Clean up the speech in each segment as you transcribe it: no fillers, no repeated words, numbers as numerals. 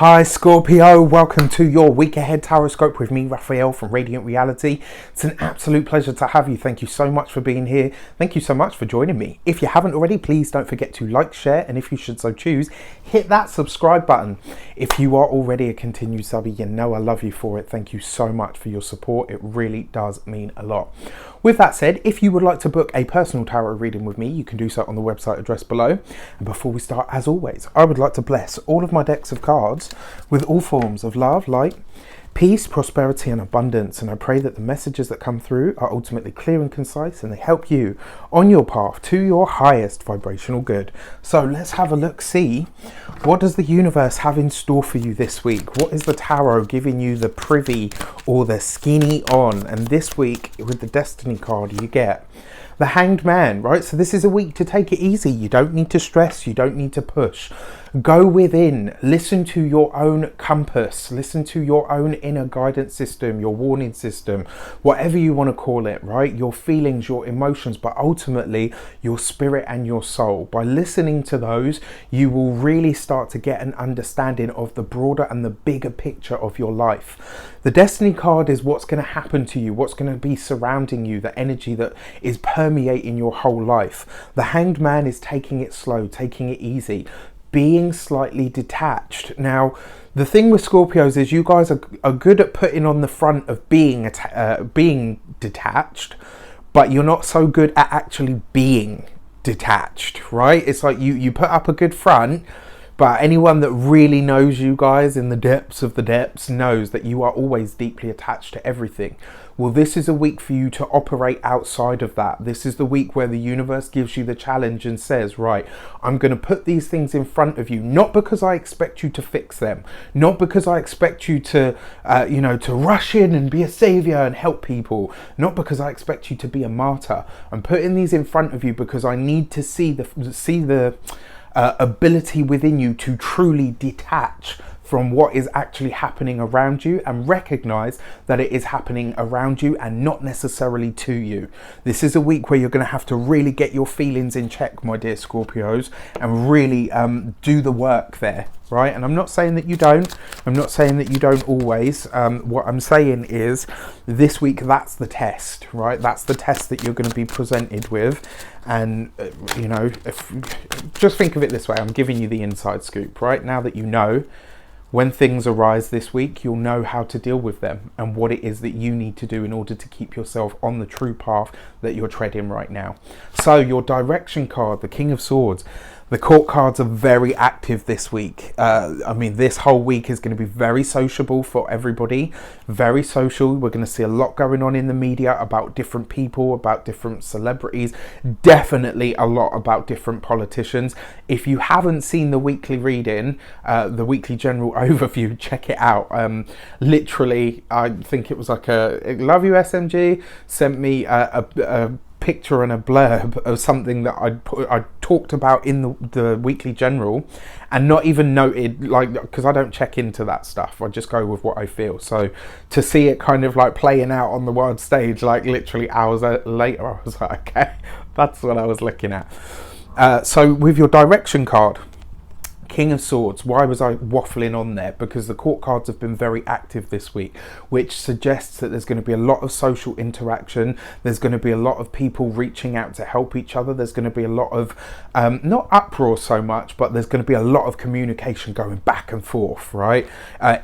Hi Scorpio, welcome to your week ahead tarot with me, Raphael from Reydiant Reality. It's an absolute pleasure to have you. Thank you so much for being here. Thank you so much for joining me. If you haven't already, please don't forget to like, share, and if you should so choose, hit that subscribe button. If you are already a continued subby, you know I love you for it. Thank you so much for your support. It really does mean a lot. With that said, if you would like to book a personal tarot reading with me, you can do so on the website address below. And before we start, as always, I would like to bless all of my decks of cards with all forms of love, light, peace, prosperity and abundance. And I pray that the messages that come through are ultimately clear and concise and they help you on your path to your highest vibrational good. So let's have a look, see what does the universe have in store for you this week? What is the tarot giving you the privy or the skinny on? And this week with the destiny card you get the Hanged Man, right? So this is a week to take it easy. You don't need to stress. You don't need to push. Go within. Listen to your own compass. Listen to your own inner guidance system, your warning system, whatever you want to call it, right? Your feelings, your emotions, but ultimately your spirit and your soul. By listening to those, you will really start to get an understanding of the broader and the bigger picture of your life. The Destiny card is what's going to happen to you, what's going to be surrounding you, the energy that is permeating your whole life. The Hanged Man is taking it slow, taking it easy, being slightly detached. Now, the thing with Scorpios is you guys are good at putting on the front of being detached, but you're not so good at actually being detached, right? It's like you put up a good front, but anyone that really knows you guys in the depths of the depths knows that you are always deeply attached to everything. Well, this is a week for you to operate outside of that. This is the week where the universe gives you the challenge and says, right, I'm going to put these things in front of you, not because I expect you to fix them, not because I expect you to, to rush in and be a savior and help people, not because I expect you to be a martyr. I'm putting these in front of you because I need to see the ability within you to truly detach from what is actually happening around you and recognize that it is happening around you and not necessarily to you. This is a week where you're going to have to really get your feelings in check, my dear Scorpios, and really do the work there, right? And I'm not saying that you don't. I'm not saying that you don't always. What I'm saying is this week, that's the test, right? That's the test that you're going to be presented with. And, just think of it this way. I'm giving you the inside scoop, right? Now that you know, when things arise this week, you'll know how to deal with them and what it is that you need to do in order to keep yourself on the true path that you're treading right now. So your direction card, the King of Swords, the court cards are very active this week. This whole week is going to be very sociable for everybody. Very social. We're going to see a lot going on in the media about different people, about different celebrities. Definitely a lot about different politicians. If you haven't seen the weekly reading, the weekly general overview, check it out. Literally, I think it was like Love You SMG sent me a picture and a blurb of something that I talked about in the weekly general and not even noted, like, because I don't check into that stuff. I just go with what I feel. So to see it kind of like playing out on the world stage, like literally hours later, I was like, okay, that's what I was looking at. So with your direction card, King of Swords, why was I waffling on there? Because the court cards have been very active this week, which suggests that there's going to be a lot of social interaction. There's going to be a lot of people reaching out to help each other. There's going to be a lot of, not uproar so much, but there's going to be a lot of communication going back and forth, right?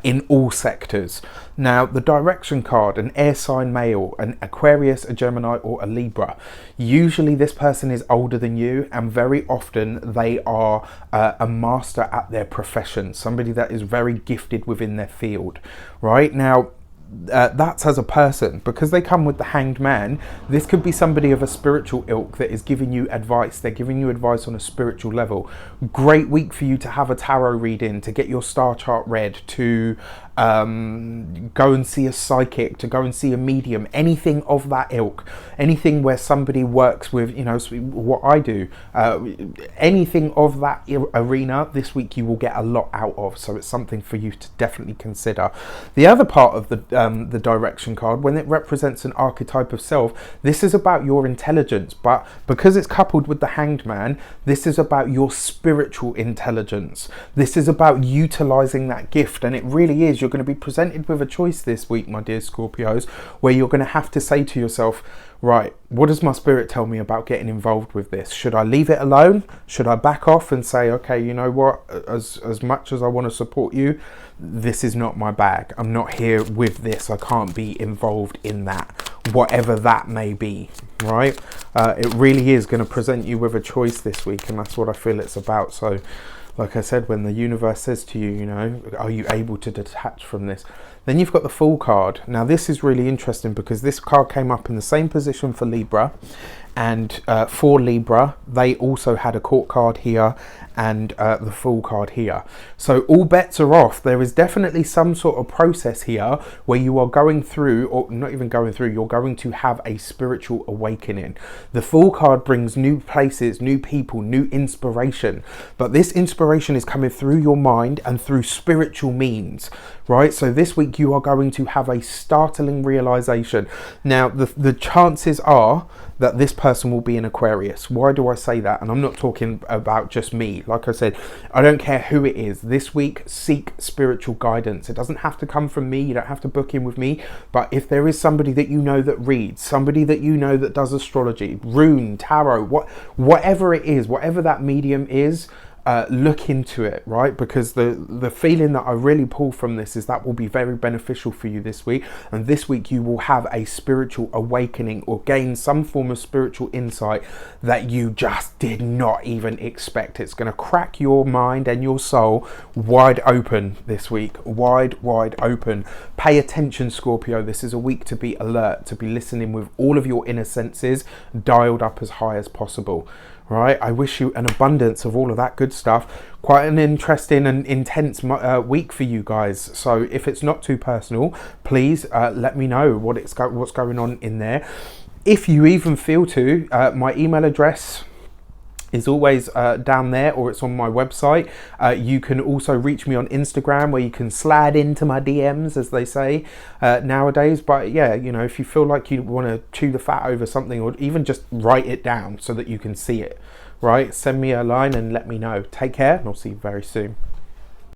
In all sectors. Now, the direction card, an air sign male, an Aquarius, a Gemini, or a Libra. Usually this person is older than you, and very often they are a master at their profession, somebody that is very gifted within their field, right? Now, that's as a person, because they come with the Hanged Man. This could be somebody of a spiritual ilk that is giving you advice. They're giving you advice on a spiritual level. Great week for you to have a tarot reading, to get your star chart read, to go and see a psychic, to go and see a medium, anything of that ilk, anything where somebody works with, what I do, anything of that arena. This week you will get a lot out of, so it's something for you to definitely consider. The other part of the the direction card, when it represents an archetype of self, this is about your intelligence, but because it's coupled with the Hanged Man, this is about your spiritual intelligence. This is about utilizing that gift, and it really is. You're going to be presented with a choice this week, my dear Scorpios, where you're going to have to say to yourself, right, what does my spirit tell me about getting involved with this? Should I leave it alone? Should I back off and say, okay, you know what, as much as I want to support you, this is not my bag. I'm not here with this. I can't be involved in that, whatever that may be, right? It really is going to present you with a choice this week, and that's what I feel it's about. So like I said, when the universe says to you, you know, are you able to detach from this? Then you've got the Fool card. Now this is really interesting because this card came up in the same position for Libra, and for Libra they also had a Court card here and the Fool card here. So all bets are off. There is definitely some sort of process here where you are going through, or not even going through, you're going to have a spiritual awakening. The Fool card brings new places, new people, new inspiration, but this inspiration is coming through your mind and through spiritual means, right? So this week you are going to have a startling realization. Now the chances are that this person will be an Aquarius. Why do I say that? And I'm not talking about just me. Like I said, I don't care who it is. This week, seek spiritual guidance. It doesn't have to come from me. You don't have to book in with me. But if there is somebody that you know that reads, somebody that you know that does astrology, rune, tarot, whatever it is, whatever that medium is, look into it, right? Because the feeling that I really pull from this is that will be very beneficial for you this week. And this week you will have a spiritual awakening or gain some form of spiritual insight that you just did not even expect. It's going to crack your mind and your soul wide open this week. Wide open. Pay attention, Scorpio. This is a week to be alert, to be listening with all of your inner senses dialed up as high as possible. Right, I wish you an abundance of all of that good stuff. Quite an interesting and intense week for you guys. So if it's not too personal, please let me know what's going on in there. If you even feel to, my email address is always down there, or it's on my website. You can also reach me on Instagram, where you can slide into my DMs, as they say nowadays. But yeah, you know, if you feel like you want to chew the fat over something, or even just write it down so that you can see it, right? Send me a line and let me know. Take care, and I'll see you very soon.